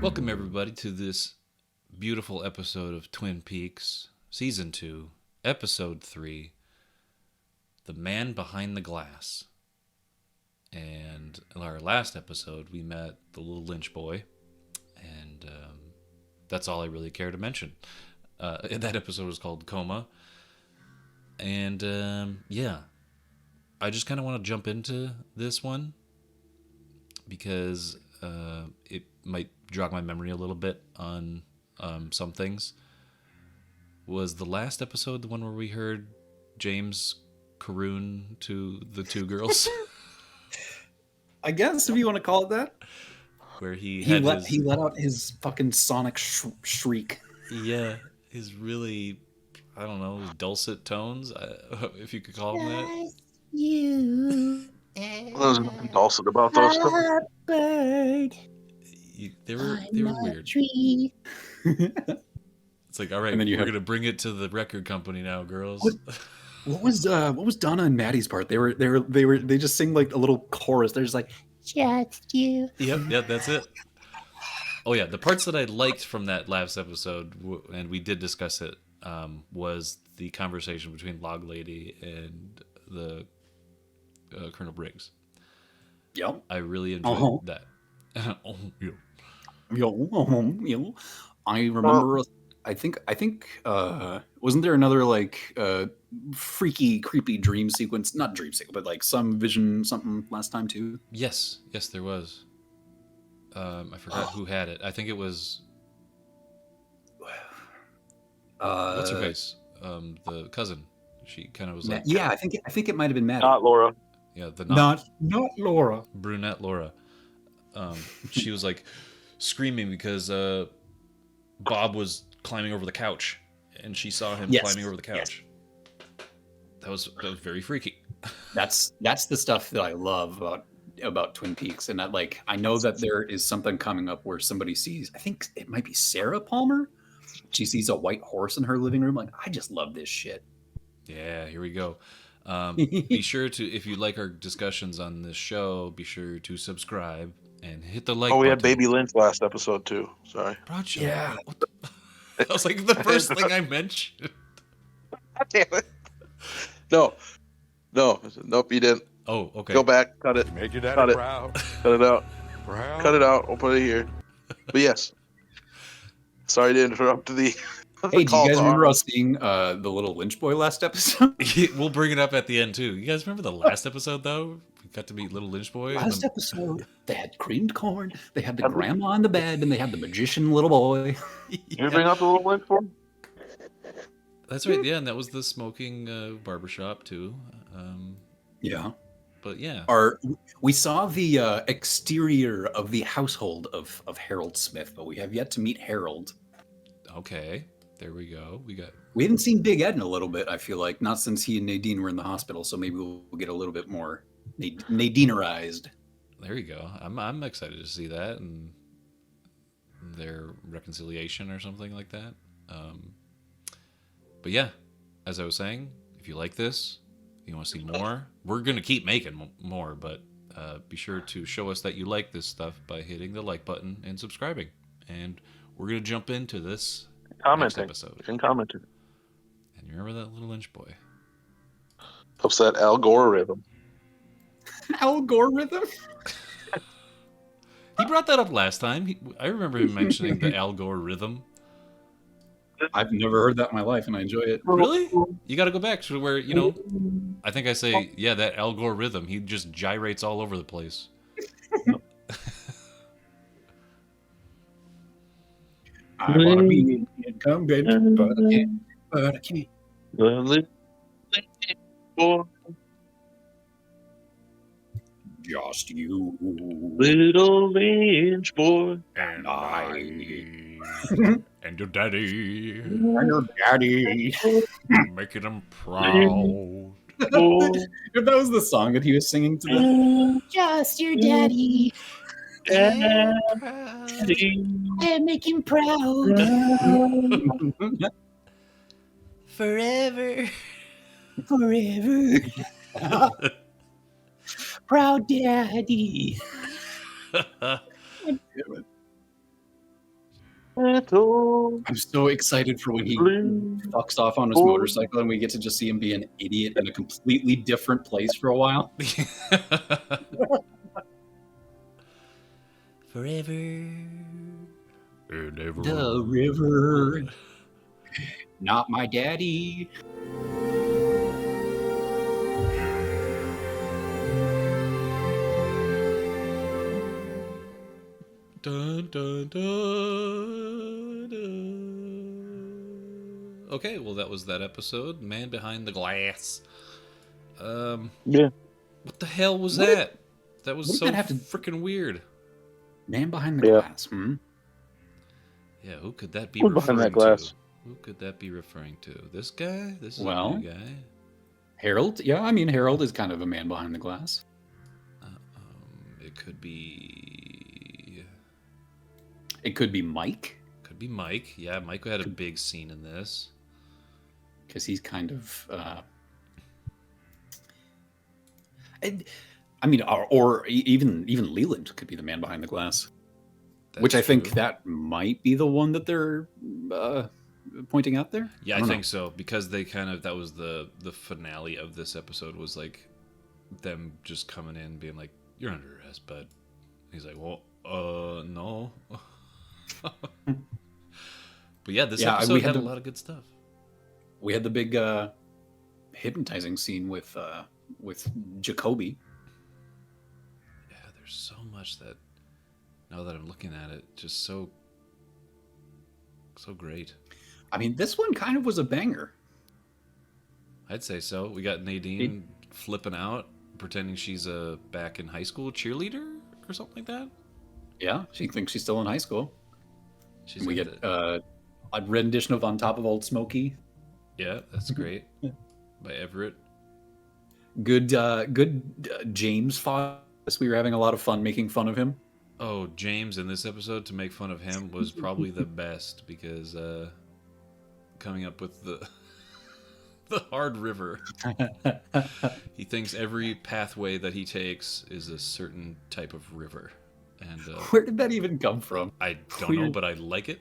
Welcome, everybody, to this beautiful episode of Twin Peaks, Season 2, Episode 3, The Man Behind the Glass. And in our last episode, we met the little lynch boy, and that's all I really care to mention. That episode was called Coma. And I just kind of want to jump into this one because it might jog my memory a little bit on some things. Was the last episode the one where we heard James croon to the two girls? I guess, if you want to call it that. Where he let out his fucking sonic shriek. Yeah, his really, I don't know, dulcet tones, if you could call them that. You. There's nothing dulcet about those. Bird. They were weird. Tree. It's like, all right, we're gonna bring it to the record company now, girls. What was Donna and Maddie's part? They just sing like a little chorus. They're just like, just you. Yep, that's it. Oh yeah, the parts that I liked from that last episode, and we did discuss it, was the conversation between Log Lady and the Colonel Briggs. Yep. I really enjoyed that. I remember. I think. Wasn't there another like freaky, creepy dream sequence? Not dream sequence, but like some vision something last time too. Yes, there was. I forgot who had it. I think it was. What's her face? The cousin. She kind of was like. Yeah, I think it might have been Maddie. Not Laura. Yeah, not Laura. Brunette Laura. She was like screaming because Bob was climbing over the couch, and she saw him climbing over the couch. Yes. That was very freaky. That's the stuff that I love about Twin Peaks, and I know that there is something coming up where somebody sees. I think it might be Sarah Palmer. She sees a white horse in her living room. Like, I just love this shit. Yeah, here we go. Be sure to, if you like our discussions on this show, be sure to subscribe and hit the like button. We had Baby Lynch last episode too. Sorry. Roger. Yeah. That was like the first thing I mentioned. God damn it. No, nope, you didn't. Oh, okay. Go back, cut it. Made your daddy Cut it. proud. Cut it out. Proud. Cut it out. I'll put it here. But yes. Sorry to interrupt the. Hey, do you guys remember us seeing the little lynch boy last episode? We'll bring it up at the end too. You guys remember the last episode though? We got to meet little lynch boy. Last episode, they had creamed corn, they had the grandma on the bed, and they had the magician little boy. You bring up the little lynch boy? That's right. Yeah, and that was the smoking barbershop too. Yeah. But yeah. We saw the exterior of the household of Harold Smith, but we have yet to meet Harold. Okay. There we go. We haven't seen Big Ed in a little bit, I feel like. Not since he and Nadine were in the hospital, so maybe we'll get a little bit more Nadinerized. There you go. I'm excited to see that and their reconciliation or something like that. But yeah, as I was saying, if you like this, you want to see more, we're going to keep making more, but be sure to show us that you like this stuff by hitting the like button and subscribing. And we're going to jump into this next episode. And commenting. And you remember that little lynch boy? Upset algorithm. Algorithm? He brought that up last time. I remember him mentioning the algorithm. I've never heard that in my life, and I enjoy it. Really? You got to go back to where, I think I say, yeah, that algorithm. He just gyrates all over the place. I want to be incumbent, but I can't. Just you, little lynch boy, and I, and your daddy, making him proud. If that was the song that he was singing to them. Just your daddy. And make him proud. Forever. Proud daddy. Little I'm so excited for when he blue fucks off on his boy. motorcycle and we get to just see him be an idiot in a completely different place for a while. Forever and ever. The river, not my daddy. Dun, dun, dun, dun. Okay, well that was that episode, Man Behind the Glass. Yeah. What the hell was What did- that? That was what did so that have to- freaking weird. Man behind the Yeah. glass. Hmm? Yeah, who could that be Who's referring behind that glass? to? Who could that be referring to? This guy? This is a Well, new guy. Harold? Yeah, I mean, Harold is kind of a man behind the glass. It could be. It could be Mike, Could be Mike. Yeah, Mike had a big scene in this. because he's kind of. I mean, or even Leland could be the man behind the glass. Which I That's think true. that might be the one that they're pointing out there. Yeah, I don't think know. so because they kind of that was the finale of this episode was like them just coming in being like, "You're under arrest," but he's like, "Well, no." But yeah, this Yeah, episode we had had a the- lot of good stuff. We had the big hypnotizing scene with Jacoby. Yeah, there's so much that now that I'm looking at it, just so great. I mean, this one kind of was a banger. I'd say so. We got Nadine flipping out, pretending she's a back in high school cheerleader or something like that. Yeah, she thinks she's still in high school. She's And we like get a rendition of "On Top of Old Smoky." yeah, that's great. By Everett. Good James Fox. We were having a lot of fun making fun of him. Oh, James in this episode to make fun of him was probably the best because coming up with the the hard river. He thinks every pathway that he takes is a certain type of river. And Where did that even come from? I don't know, Weird. but I like it.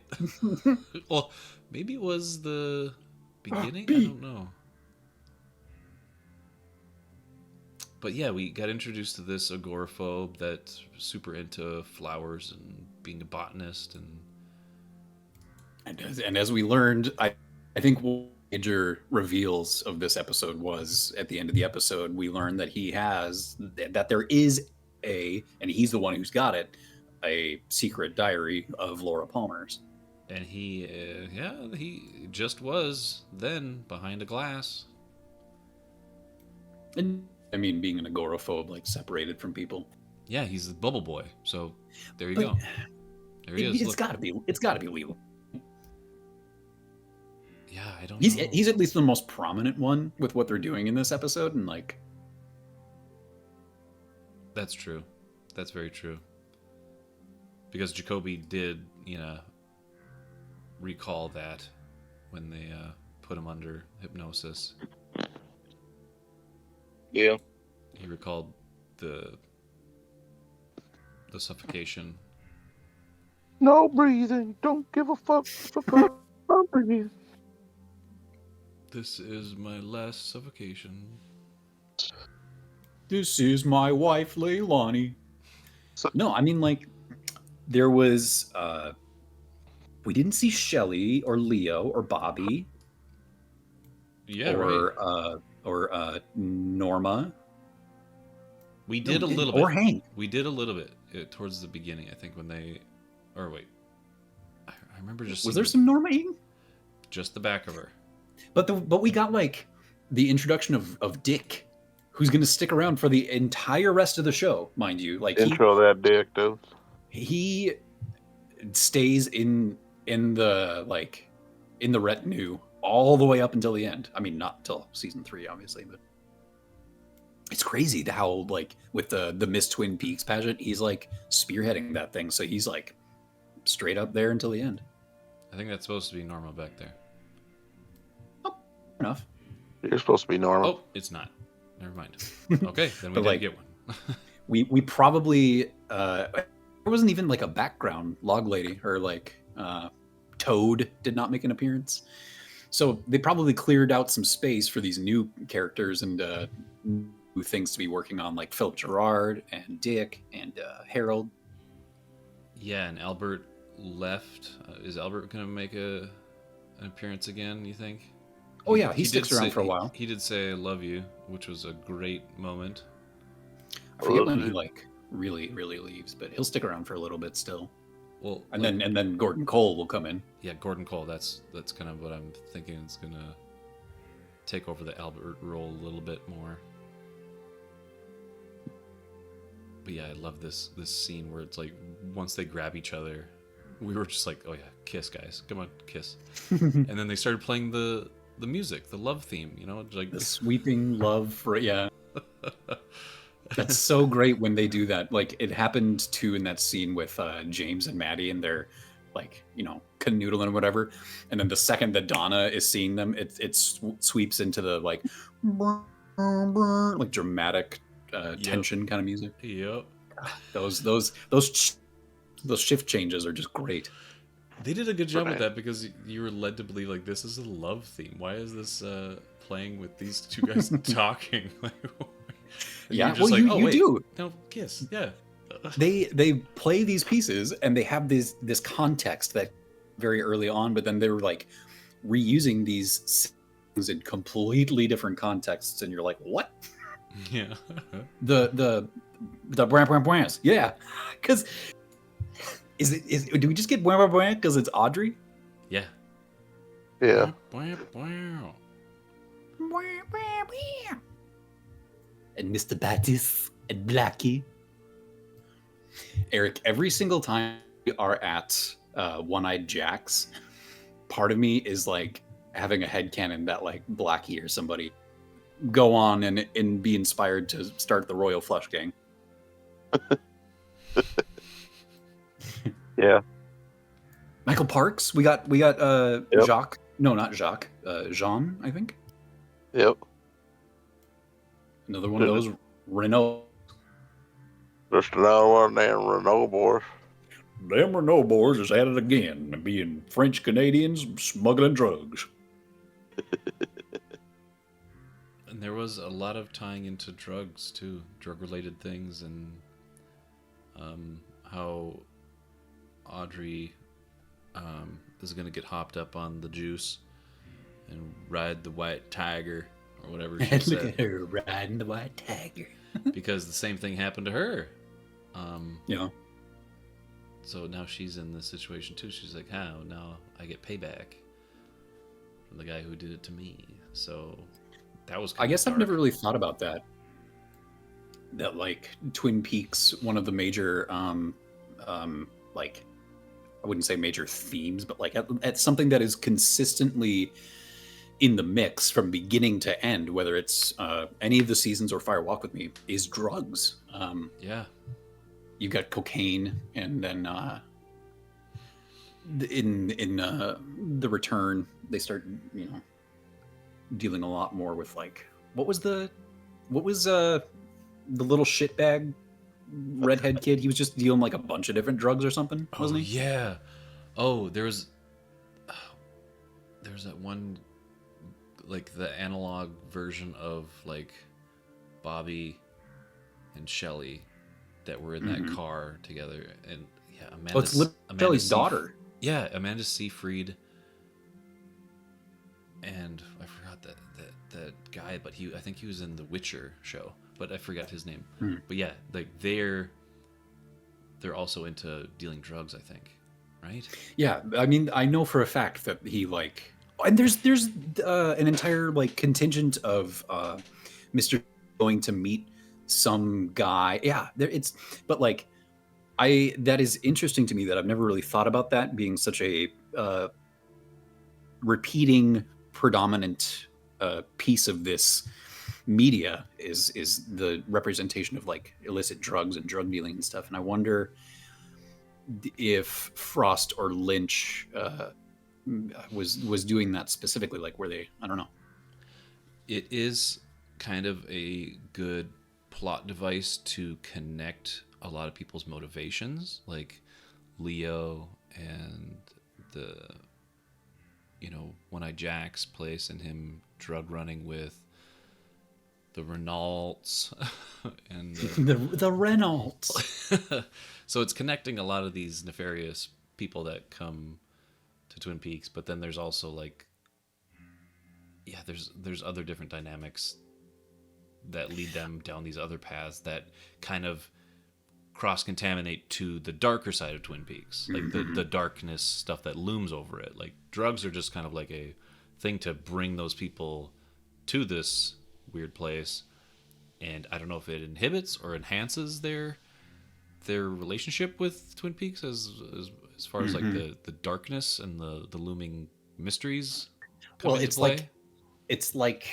Well, maybe it was the beginning. I don't know. But yeah, we got introduced to this agoraphobe that's super into flowers and being a botanist, and And as we learned, I think one of the major reveals of this episode was at the end of the episode, we learned that that there is and he's the one who's got it, a secret diary of Laura Palmer's. and he just was then behind a glass. And I mean, being an agoraphobe, like separated from people. Yeah, he's the bubble boy. So there you But go. There he is. It's Look. got to be. It's got to be Leland. Yeah, I don't He's know. he's at least the most prominent one with what they're doing in this episode, and like, That's true. That's very true. Because Jacoby did, recall that when they put him under hypnosis. Yeah. He recalled the suffocation. No breathing. Don't give a fuck. Don't breathe. This is my last suffocation. this is my wife, Leilani. So- No, I mean, like, there was we didn't see Shelly or Leo or Bobby Yeah, right. or Norma. We did a little or bit. Hank. We did a little bit towards the beginning, I think, when they... Or wait. I remember just Was seeing there some Norma Eaton? just the back of her. But we got like the introduction of Dick, who's going to stick around for the entire rest of the show, mind you. Like Intro that dick, dude. he stays in the retinue all the way up until the end. I mean, not until season 3, obviously, but it's crazy how like with the Miss Twin Peaks pageant, he's like spearheading that thing, so he's like straight up there until the end. I think that's supposed to be Norma back there. Enough. You're supposed to be normal. Oh, it's not. Never mind. Okay, then we But, didn't like, get one. We probably there wasn't even like a background log lady or like Toad did not make an appearance. So they probably cleared out some space for these new characters and new things to be working on, like Philip Gerard and Dick and Harold. Yeah, and Albert left. Is Albert going to make an appearance again, you think? Oh, yeah, he sticks around for a while. He did say, "I love you," which was a great moment. I forget when he, like, really, really leaves, but he'll stick around for a little bit still. Well, and then Gordon Cole will come in. Yeah, Gordon Cole. That's kind of what I'm thinking is going to take over the Albert role a little bit more. But yeah, I love this scene where it's like once they grab each other, we were just like, oh yeah, kiss, guys, come on, kiss. And then they started playing the music, the love theme, you know, like the sweeping love for yeah. That's so great when they do that. Like it happened too in that scene with James and Maddie, and they're like, you know, canoodling or whatever. And then the second that Donna is seeing them, it sweeps into the like dramatic tension kind of music. Yep. Those shift changes are just great. They did a good job with that because you were led to believe like this is a love theme. Why is this playing with these two guys talking? Yeah, well, you do. No, kiss. Yeah. They play these pieces and they have this context that very early on, but then they were like reusing these things in completely different contexts, and you're like, what? Yeah. the bram, yeah, because do we just get bram because it's Audrey? Yeah. Yeah. And Mr. Battis and Blackie. Eric, every single time we are at One-Eyed Jack's, part of me is like having a headcanon that like Blackie or somebody go on and be inspired to start the Royal Flush Gang. Yeah. Michael Parks. We got Yep. Jacques. No, not Jacques. Jean, I think. Yep. Another one of those Renault. Just another one of them Renault boys. Them Renault boys is at it again, being French Canadians smuggling drugs. And there was a lot of tying into drugs too, drug-related things, and how Audrey is going to get hopped up on the juice and ride the white tiger or whatever she said. Look at her riding the white tiger. Because the same thing happened to her. Yeah. So now she's in this situation too. She's like, how? Now I get payback from the guy who did it to me. So that was kind I of guess dark. I've never really thought about that. That like Twin Peaks, one of the major like I wouldn't say major themes, but like at something that is consistently in the mix from beginning to end, whether it's any of the seasons or Fire Walk with Me, is drugs. Yeah. You've got cocaine, and then in the Return, they start dealing a lot more with like what was the little shitbag redhead kid? He was just dealing like a bunch of different drugs or something, wasn't he? Yeah. Oh, there's that one, like the analog version of like Bobby and Shelley that were in that car together, and yeah, Amanda. Oh, it's Shelley's daughter. Yeah, Amanda Seyfried. And I forgot that guy, but I think he was in the Witcher show, but I forgot his name. But yeah, like they're also into dealing drugs, I think, right? Yeah, I mean, I know for a fact that he like, and there's an entire like contingent of Mr. going to meet some guy. Yeah, but like, that is interesting to me that I've never really thought about that being such a repeating predominant piece of this media is the representation of like illicit drugs and drug dealing and stuff. And I wonder if Frost or Lynch was doing that specifically, like where they, I don't know. It is kind of a good plot device to connect a lot of people's motivations, like Leo and the One Eye Jack's place and him drug running with the Renaults and the Reynolds. so it's connecting a lot of these nefarious people that come to Twin Peaks, but then there's also like, yeah, there's other different dynamics that lead them down these other paths that kind of cross-contaminate to the darker side of Twin Peaks, like the darkness stuff that looms over it. Like drugs are just kind of like a thing to bring those people to this weird place, and I don't know if it inhibits or enhances their relationship with Twin Peaks as far as like the darkness and the looming mysteries come into play. It's like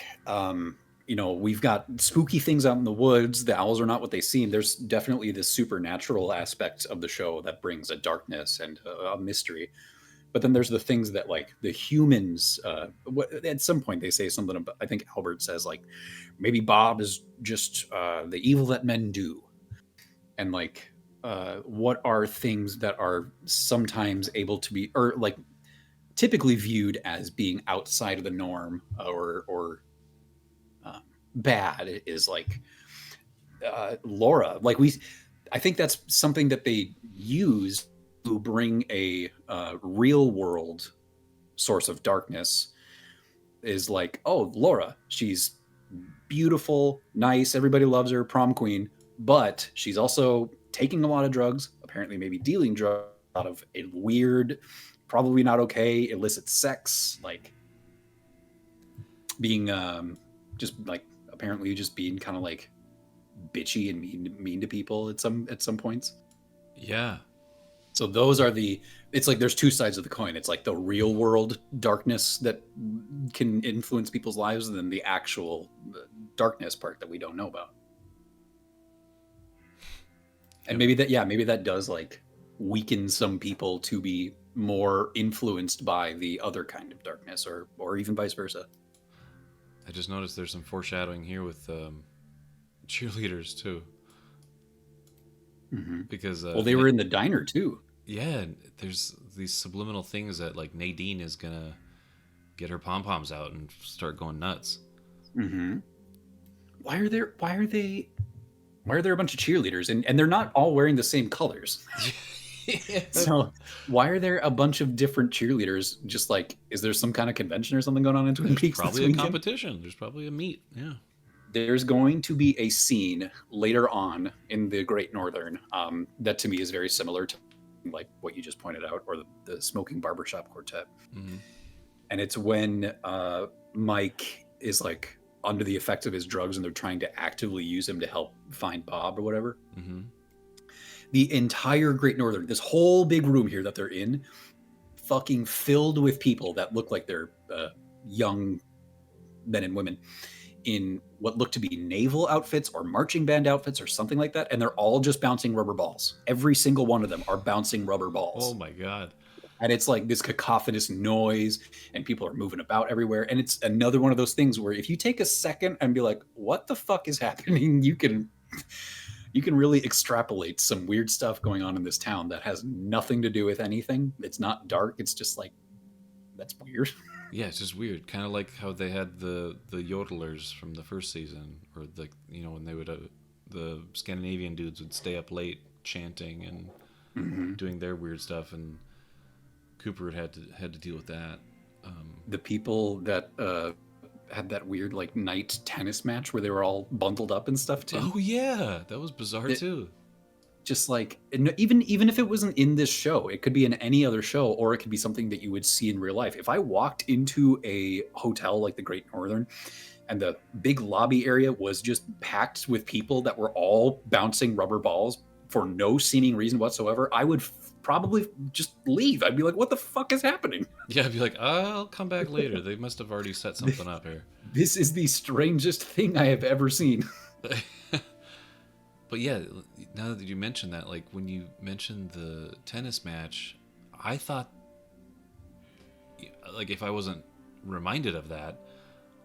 we've got spooky things out in the woods. The owls are not what they seem. There's definitely this supernatural aspect of the show that brings a darkness and a mystery. But then there's the things that like the humans, at some point they say something about, I think Albert says like, maybe Bob is just the evil that men do. And like, what are things that are sometimes able to be, or like typically viewed as being outside of the norm or bad is like Laura. Like I think that's something that they use to bring a real world source of darkness is like, oh, Laura, she's beautiful, nice, everybody loves her, prom queen, but she's also taking a lot of drugs, apparently maybe dealing drugs, a lot of a weird, probably not okay, illicit sex, like being just like apparently just being kind of like bitchy and mean to people at some points. Yeah. So those are it's like there's two sides of the coin. It's like the real world darkness that can influence people's lives, and then the actual darkness part that we don't know about. And maybe that does like weaken some people to be more influenced by the other kind of darkness, or even vice versa. I just noticed there's some foreshadowing here with cheerleaders too. Mm-hmm. Because they were in the diner too. Yeah, there's these subliminal things that like Nadine is gonna get her pom poms out and start going nuts. Mm-hmm. Why are there a bunch of cheerleaders and they're not all wearing the same colors? So why are there a bunch of different cheerleaders? Just like, is there some kind of convention or something going on in Twin Peaks? Probably a competition. There's probably a meet. Yeah. There's going to be a scene later on in the Great Northern that to me is very similar to like what you just pointed out, or the Smoking Barbershop Quartet. Mm-hmm. And it's when Mike is like under the effect of his drugs and they're trying to actively use him to help find Bob or whatever. Mm-hmm. The entire Great Northern, this whole big room here that they're in, fucking filled with people that look like they're young men and women in what look to be naval outfits or marching band outfits or something like that. And they're all just bouncing rubber balls. Every single one of them are bouncing rubber balls. Oh my God. And it's like this cacophonous noise and people are moving about everywhere. And it's another one of those things where if you take a second and be like, what the fuck is happening? You can really extrapolate some weird stuff going on in this town that has nothing to do with anything. It's not dark. It's just like, that's weird. Yeah, it's just weird. Kind of like how they had the yodelers from the first season, or the when they would the Scandinavian dudes would stay up late chanting and doing their weird stuff, and Cooper had to deal with that. The people that had that weird like night tennis match where they were all bundled up and stuff too. Oh yeah, that was bizarre too. Just like, even if it wasn't in this show, it could be in any other show, or it could be something that you would see in real life. If I walked into a hotel like the Great Northern and the big lobby area was just packed with people that were all bouncing rubber balls for no seeming reason whatsoever, I would probably just leave. I'd be like, what the fuck is happening? Yeah, I'd be like, I'll come back later. They must have already set something up here. This is the strangest thing I have ever seen. But yeah, now that you mentioned that, like when you mentioned the tennis match, I thought, like if I wasn't reminded of that,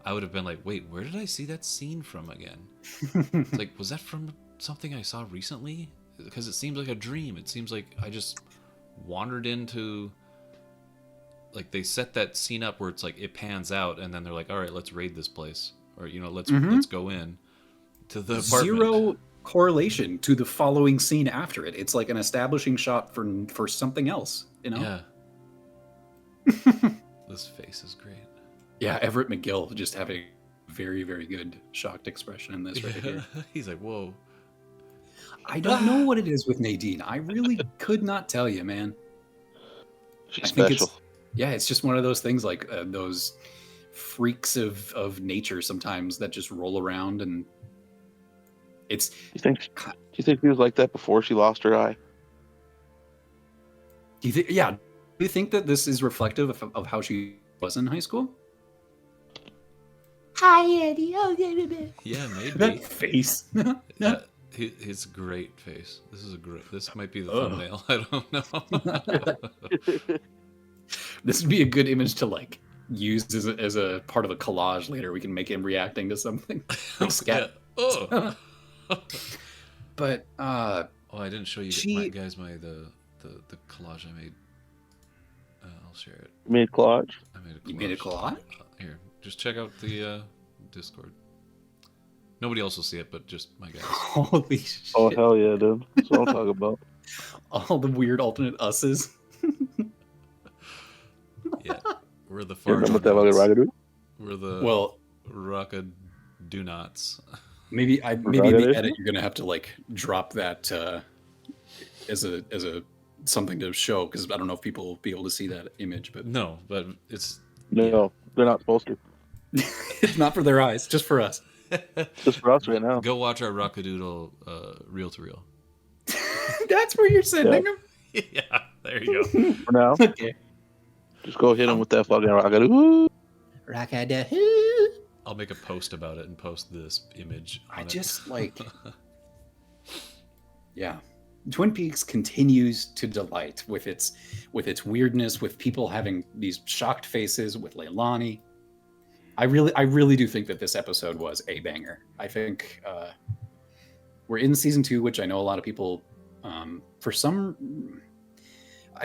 I would have been like, wait, where did I see that scene from again? It's like, was that from something I saw recently? Because it seems like a dream. It seems like I just wandered into like they set that scene up where it's like it pans out, and then they're like, all right, let's raid this place, or let's go in to the apartment. Zero correlation to the following scene after it. It's like an establishing shot for something else. Yeah. This face is great. Yeah, Everett McGill just having a very, very good shocked expression in this right here. He's like, whoa. I don't know what it is with Nadine. I really could not tell you, man. She's I think special. it's just one of those things like those freaks of nature sometimes that just roll around, and it's. Do you think she was like that before she lost her eye? Do you think? Yeah. Do you think that this is reflective of how she was in high school? Hi, Eddie. Oh, baby. Yeah, maybe. That face. Yeah, his great face. This might be the thumbnail. I don't know. This would be a good image to like use as a part of a collage later. We can make him reacting to something. Like scat. Yeah. Oh. But I didn't show you guys the collage I made. I'll share it. You made collage? I made a collage. You made a collage? Here, just check out the Discord. Nobody else will see it, but just my guys. Holy shit. Oh, hell yeah, dude. That's what I'm talking about. All the weird alternate us's. Yeah. We're the You remember that fucking rocket? We're the Rocka-do-nots. Maybe in the edit you're gonna have to like drop that as a something to show, because I don't know if people will be able to see that image, but No, but it's No, they're not supposed to. it's not for their eyes, just for us. Just for us right now. Go watch our Rockadoodle reel to reel. That's where you're sending them. Yeah, there you go. For now, Okay. just go hit them with that fucking rocket. Woo! I'll make a post about it and post this image. I on it. just like, yeah. Twin Peaks continues to delight with its weirdness, with people having these shocked faces, with Leilani. I really do think that this episode was a banger. I think we're in season 2, which I know a lot of people, I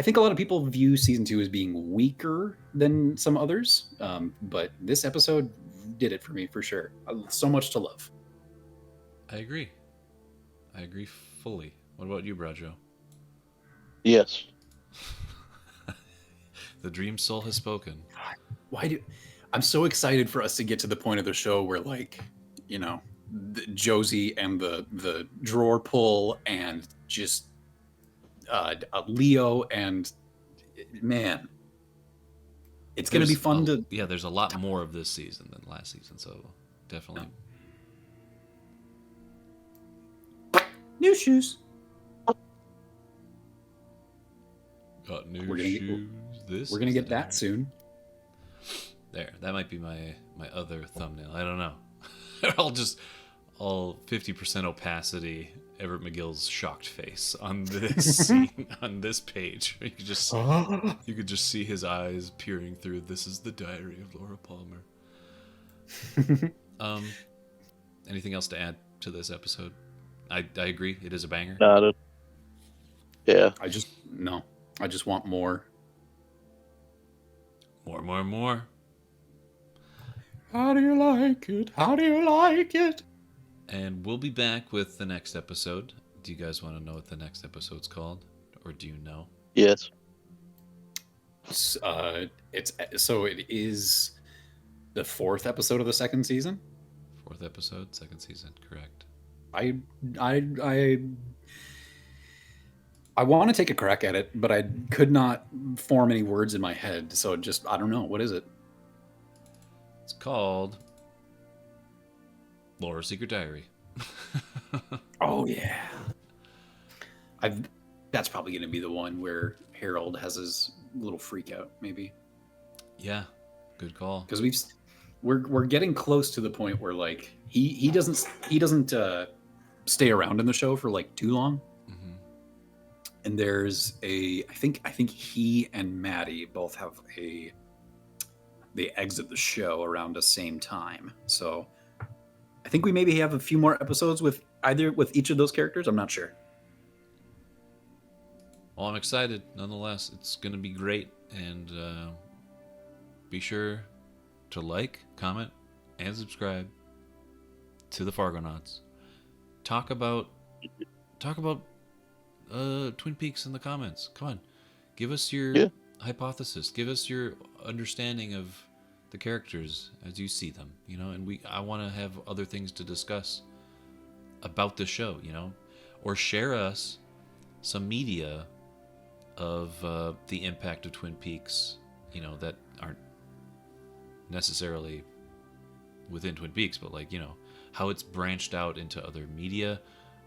think a lot of people view season 2 as being weaker than some others. But this episode did it for me for sure. So much to love. I agree fully. What about you, Brajo? Yes. The dream soul has spoken. I'm so excited for us to get to the point of the show where, like, Josie and the drawer pull and just Leo, and man, it's going to be fun to. Yeah, there's a lot more of this season than last season, so definitely. New shoes. Got new We're gonna shoes. We're gonna get that soon. There, that might be my other thumbnail. I don't know. all 50% opacity. Everett McGill's shocked face on this scene, on this page. You could just see his eyes peering through. This is the diary of Laura Palmer. Anything else to add to this episode? I agree. It is a banger. Got it. Yeah. I just want more. More. How do you like it? How do you like it? And we'll be back with the next episode. Do you guys want to know what the next episode's called? Or do you know? Yes. It is the 4th episode of the 2nd season. 4th episode, 2nd season, correct. I want to take a crack at it, but I could not form any words in my head. So I don't know. What is it? It's called Laura's Secret Diary. Oh yeah. That's probably going to be the one where Harold has his little freak out, maybe. Yeah, good call. Because we're getting close to the point where like he doesn't stay around in the show for like too long. Mm-hmm. And there's I think he and Maddie both have they exit the show around the same time. So I think we maybe have a few more episodes with each of those characters. I'm not sure. Well, I'm excited nonetheless. It's going to be great, and be sure to like, comment, and subscribe to the Fargonauts. Talk about Twin Peaks in the comments. Come on, give us your hypothesis. Give us your understanding of the characters as you see them. And I want to have other things to discuss about the show. Or share us some media of the impact of Twin Peaks. That aren't necessarily within Twin Peaks, but how it's branched out into other media,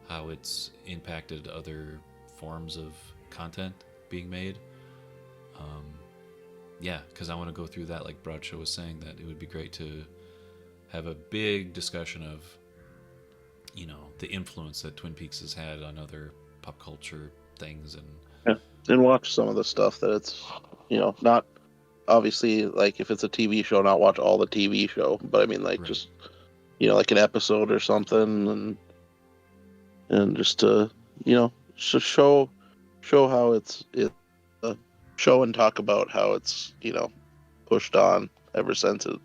how it's impacted other forms of content being made. Because I want to go through that, like Broadshow was saying, that it would be great to have a big discussion of, the influence that Twin Peaks has had on other pop culture things. And watch some of the stuff that it's, not obviously, like, if it's a TV show, not watch all the TV show, but I mean, like, Right. just, like an episode or something, and just to, just show how it's show and talk about how it's, pushed on ever since it,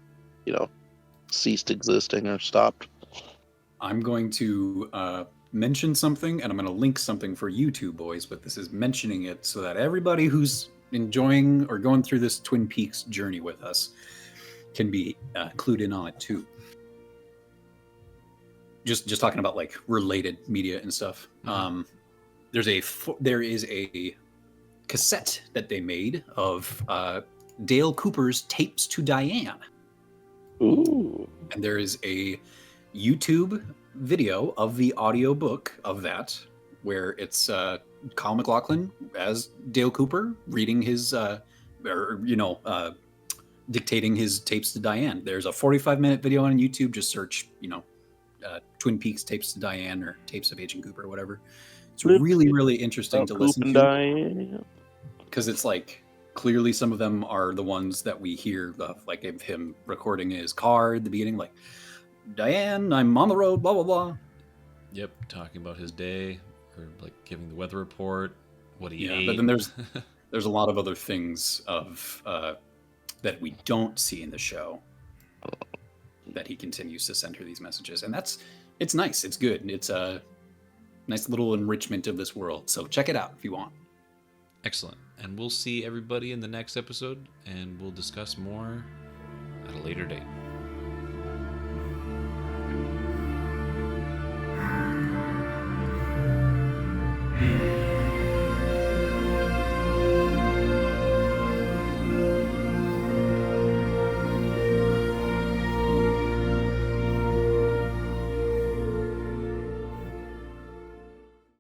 ceased existing or stopped. I'm going to mention something, and I'm going to link something for you two boys, but this is mentioning it so that everybody who's enjoying or going through this Twin Peaks journey with us can be clued in on it too. Just talking about like related media and stuff. Mm-hmm. There is a cassette that they made of Dale Cooper's tapes to Diane. Ooh. And there is a YouTube video of the audiobook of that, where it's Kyle MacLachlan as Dale Cooper reading his, dictating his tapes to Diane. There's a 45-minute video on YouTube. Just search, Twin Peaks tapes to Diane or tapes of Agent Cooper or whatever. It's really, really interesting to listen to. Diane. Because it's like, clearly some of them are the ones that we hear, like of him recording in his car at the beginning, like, Diane, I'm on the road, blah, blah, blah. Yep, talking about his day, or like giving the weather report, what he ate. But then there's a lot of other things of that we don't see in the show that he continues to send her these messages. And it's nice. It's good. It's a nice little enrichment of this world. So check it out if you want. Excellent. And we'll see everybody in the next episode, and we'll discuss more at a later date.